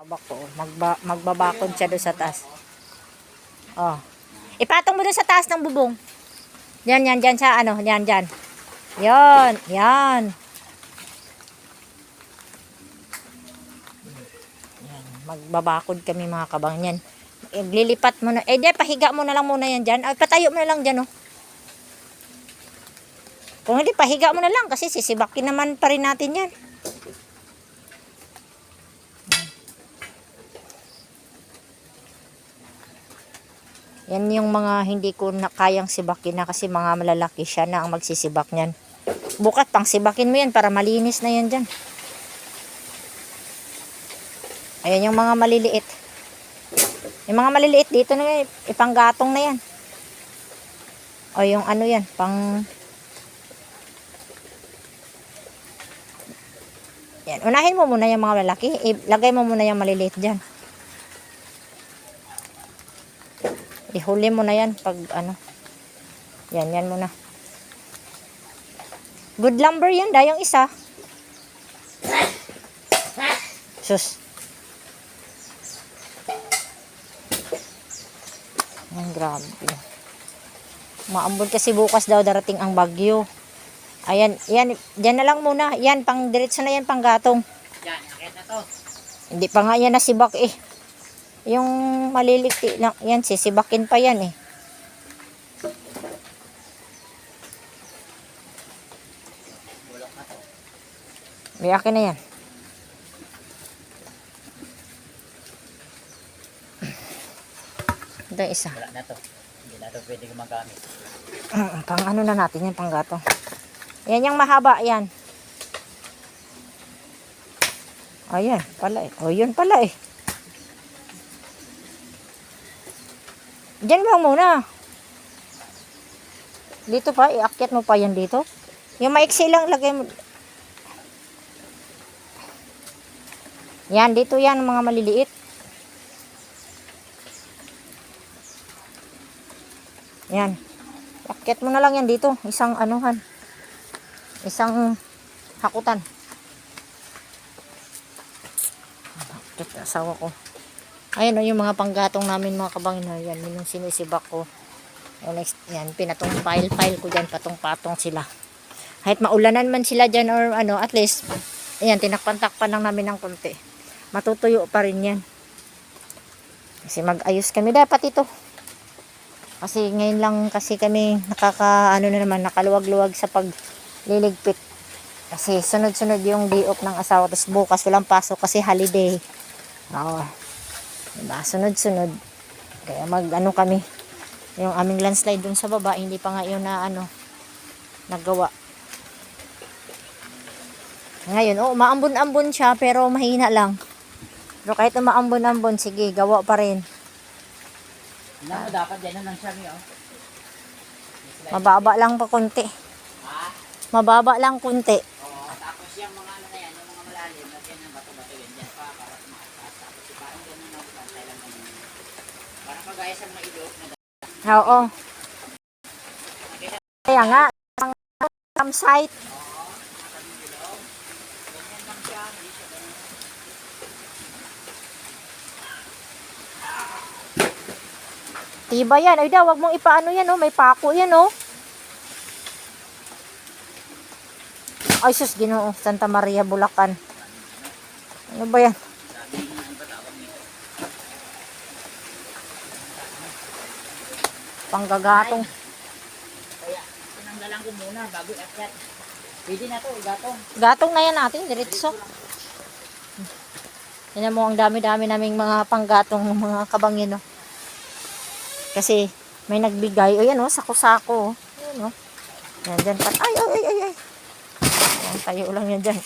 Bako, magbabakod siya doon sa taas. Oh. Ipatong mo doon sa taas ng bubong. Yan sa ano, yan. Yan. Yan, magbabakod kami mga kabang yan. Lilipat mo na. Diyan, pahiga mo na lang muna yan dyan. Ay, patayo mo na lang dyan, oh. Kung hindi, pahiga mo na lang kasi sisibakin naman pa rin natin yan. Yan yung mga hindi ko kayang sibakin na kasi mga malalaki siya na ang magsisibak niyan. Bukas pang sibakin mo yan para malinis na yan dyan. Ayan yung mga maliliit. Yung mga maliliit dito na ipanggatong na yan. O yung ano yan, yan, unahin mo muna yung mga lalaki. Ilagay mo muna yung maliliit dyan. Ihuli mo na yan pag ano. Yan muna. Good lumber yan, yung isa. Sus. Ang grabe. Maambon kasi bukas daw darating ang bagyo. Ayan, yan, dyan na lang muna. Yan, pang diretso na yan, pang gatong. Yan, nakit na to. Hindi pa nga yan nasibak eh. Yung maliliti lang, yan, sisibakin pa yan eh. Bulok na to. May akin na yan. Ito isa. Wala na to. Hindi na to pwede gumagamit. Pang ano na natin yan, pang gatong. Yan yung mahaba, yan. Ayan, pala eh. O, yun pala eh. Diyan lang muna. Dito pa, iakyat mo pa yan dito. Yung maiksi lang, lagay mo. Yan, dito yan, mga maliliit. Yan. Iakyat mo na lang yan dito. Isang anuhan. Isang hakutan. Iakyat asawa ko. Ayan o, yung mga panggatong namin mga kabangin. Yan, yung sinisibak ko. Next, yan, pinatong pile ko dyan. Patong-patong sila. Kahit maulanan man sila dyan or ano, at least, ayan, tinakpan-takpan lang namin ng konti. Matutuyo pa rin yan. Kasi mag-ayos kami. Dapat ito. Kasi ngayon lang kasi kami nakaluwag-luwag sa pagliligpit. Kasi sunod-sunod yung day off ng asawa. Tapos bukas walang pasok kasi holiday. Oo. Diba? Sunod-sunod. Kaya mag-ano kami. Yung aming landslide dun sa baba, hindi pa nga yun na nagawa. Ngayon, maambon-ambon siya pero mahina lang. Pero kahit maambon-ambon, sige, gawa pa rin. Alam mo, dapat dyan na lang siya niyo. Mababa lang pa konti. Ha? Mababa lang konti. Oo, tapos yung mga ano na yan, yung mga malalim, lagyan ng bato-bato yan dyan para mataas. Tapos parang gano'n na bantay lang naman. Parang kagaya sa mga ilog na Oo. Kaya nga, ang campsite. ganyan lang siya, hindi siya ganun. Tiba yan. Ay daw, wag mong ipaano yan, oh. May pako yan, oh. Ay, sus, Ginoo. Santa Maria, Bulacan. Ano ba yan? Panggagatong. Kaya, sinanggalan ko muna bago i-akyat. Pwede na to, gatong. Gatong na yan natin, diretso. Yan mo, ang dami-dami naming mga panggatong ng mga kabangin, oh. Kasi may nagbigay. O yan, oh, sako-sako. Oh. Yan, oh. Yan, dyan. Ay. Yan, tayo lang yan dyan.